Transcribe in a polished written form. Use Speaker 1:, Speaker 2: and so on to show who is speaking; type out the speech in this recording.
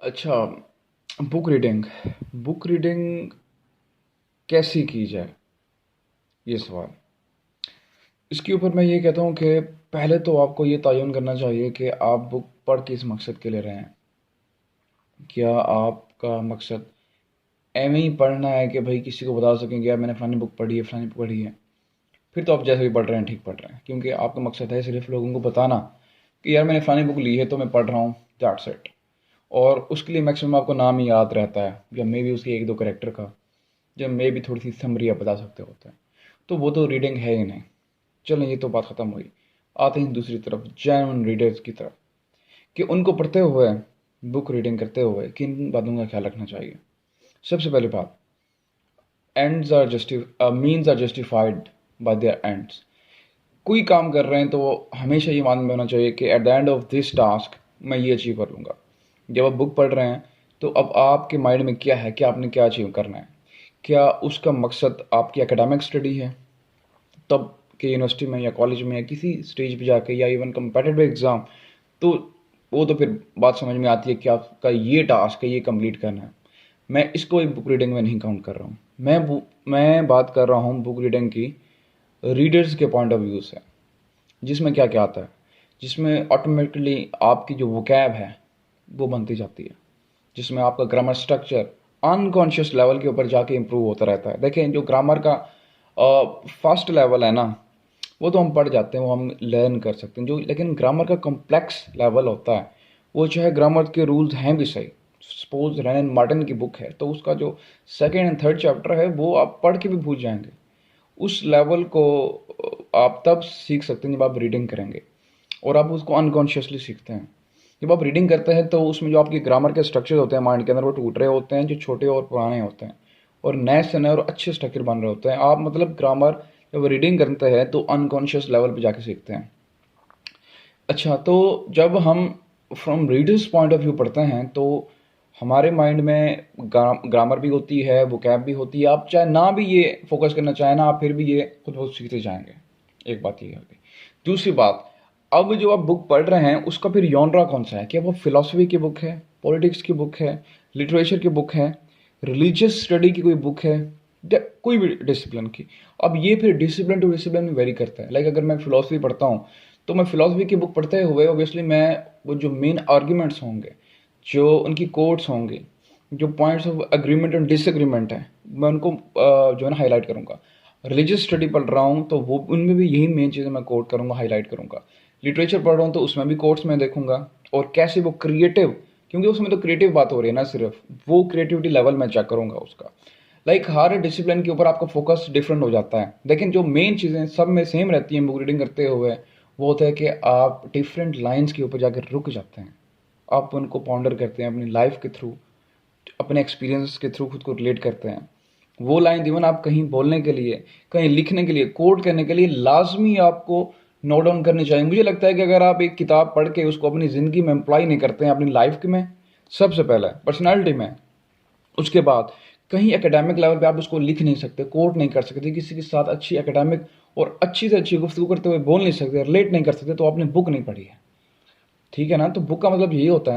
Speaker 1: अच्छा, book reading. Book reading कैसी की जाए, ये सवाल। इसके ऊपर मैं ये कहता हूँ कि पहले तो आपको ये तयन करना चाहिए कि आप बुक पढ़ किस मकसद के ले रहे हैं। क्या आपका मकसद एवं ही पढ़ना है कि भाई किसी को बता सकें कि यार मैंने फ़लानी बुक पढ़ी है, फ़लानी बुक पढ़ी है। फिर तो आप जैसे भी पढ़ रहे हैं ठीक पढ़ रहे हैं, क्योंकि आपका मकसद है सिर्फ लोगों को बताना कि यार मैंने फ़लानी बुक ली है तो मैं पढ़ रहा हूँ, दैट्स इट। और उसके लिए मैक्सिमम आपको नाम ही याद रहता है, या मे भी उसके एक दो करेक्टर का, जब मे भी थोड़ी सी समरी आप बता सकते होते हैं। तो वो तो रीडिंग है ही नहीं। चलें, ये तो बात ख़त्म हुई। आते हैं दूसरी तरफ, जेन्युइन रीडर्स की तरफ, कि उनको पढ़ते हुए, बुक रीडिंग करते हुए किन बातों का ख्याल रखना चाहिए। सबसे पहली बात, ends are means are justified by their ends. कोई काम कर रहे हैं तो हमेशा ये मान में होना चाहिए कि at the end of this task मैं ये अचीव कर लूँगा। जब आप बुक पढ़ रहे हैं तो अब आपके माइंड में क्या है कि आपने क्या अचीव करना है। क्या उसका मकसद आपकी एकेडमिक स्टडी है तब के यूनिवर्सिटी में या कॉलेज में या किसी स्टेज पे जाके, या इवन कम्पिटिटिव एग्ज़ाम, तो वो तो फिर बात समझ में आती है कि आपका ये टास्क है, ये कंप्लीट करना है। मैं इसको एक बुक रीडिंग में नहीं काउंट कर रहा हूँ। मैं बात कर रहा हूँ बुक रीडिंग की रीडर्स के पॉइंट ऑफ व्यू से, जिसमें क्या क्या आता है, जिसमें ऑटोमेटिकली आपकी जो वोकैब है वो बनती जाती है, जिसमें आपका ग्रामर स्ट्रक्चर अनकॉन्शियस लेवल के ऊपर जाके इम्प्रूव होता रहता है। देखें, जो ग्रामर का फर्स्ट लेवल है ना, वो तो हम पढ़ जाते हैं, वो हम लर्न कर सकते हैं। जो लेकिन ग्रामर का कॉम्प्लेक्स लेवल होता है, वो चाहे ग्रामर के रूल्स हैं भी सही, सपोज रैनन मार्टिन की बुक है तो उसका जो सेकेंड एंड थर्ड चैप्टर है वो आप पढ़ के भी भूल जाएंगे। उस लेवल को आप तब सीख सकते हैं जब आप रीडिंग करेंगे, और आप उसको अनकॉन्शियसली सीखते हैं। जब आप रीडिंग करते हैं तो उसमें जो आपके ग्रामर के स्ट्रक्चर होते हैं माइंड के अंदर, वो टूट रहे होते हैं, जो छोटे और पुराने होते हैं, और नए से नए और अच्छे स्ट्रक्चर बन रहे होते हैं। आप मतलब ग्रामर जब रीडिंग करते हैं तो अनकॉन्शियस लेवल पे जाके सीखते हैं। अच्छा, तो जब हम from readers point of view पढ़ते हैं तो हमारे माइंड में ग्रामर भी होती है, वोकैब भी होती है। आप चाहे ना भी ये फोकस करना चाहें ना, आप फिर भी ये खुद बहुत सीखते जाएंगे। एक बात ये है। दूसरी बात, अब जो आप बुक पढ़ रहे हैं उसका फिर जॉनरा कौन सा है, क्या वो फिलॉसफी की बुक है, पॉलिटिक्स की बुक है, लिटरेचर की बुक है, रिलीजियस स्टडी की कोई बुक है, या कोई भी डिसिप्लिन की। अब ये फिर डिसिप्लिन टू डिसिप्लिन में वेरी करता है। लाइक अगर मैं फिलॉसफी पढ़ता हूँ तो मैं फिलॉसफी की बुक पढ़ते हुए ऑब्वियसली मैं वो जो मेन आर्ग्यूमेंट्स होंगे, जो उनकी कोट्स होंगे, जो points of agreement and disagreement है, मैं उनको जो है ना हाईलाइट करूँगा। रिलीजियस स्टडी पढ़ रहा हूँ तो वो उनमें भी यही मेन चीज़ें मैं कोट करूँगा, हाईलाइट करूँगा। लिटरेचर पढ़ रहा हूँ तो उसमें भी कोट्स मैं देखूंगा, और कैसे वो क्रिएटिव, क्योंकि उसमें तो क्रिएटिव बात हो रही है ना, सिर्फ वो क्रिएटिविटी लेवल मैं चेक करूँगा उसका। लाइक हर डिसिप्लिन के ऊपर आपका फोकस डिफरेंट हो जाता है, लेकिन जो मेन चीज़ें सब में सेम रहती हैं बुक रीडिंग करते हुए, वो होता है कि आप डिफरेंट लाइन्स के ऊपर जाकर रुक जाते हैं। आप उनको पॉन्डर करते हैं अपनी लाइफ के थ्रू, अपने एक्सपीरियंस के थ्रू खुद को रिलेट करते हैं। वो लाइन इवन आप कहीं बोलने के लिए, कहीं लिखने के लिए, कोड करने के लिए लाजमी आपको नोट डाउन करनी चाहिए। मुझे लगता है कि अगर आप एक किताब पढ़ के उसको अपनी ज़िंदगी में अप्लाई नहीं करते हैं, अपनी लाइफ में, सबसे पहले पर्सनालिटी में, उसके बाद कहीं एकेडमिक लेवल पे आप उसको लिख नहीं सकते, कोट नहीं कर सकते, किसी के साथ अच्छी एकेडमिक और अच्छी से अच्छी गुफ्तगू करते हुए बोल नहीं सकते, रिलेट नहीं कर सकते, तो आपने बुक नहीं पढ़ी है। ठीक है ना? तो बुक का मतलब यही होता है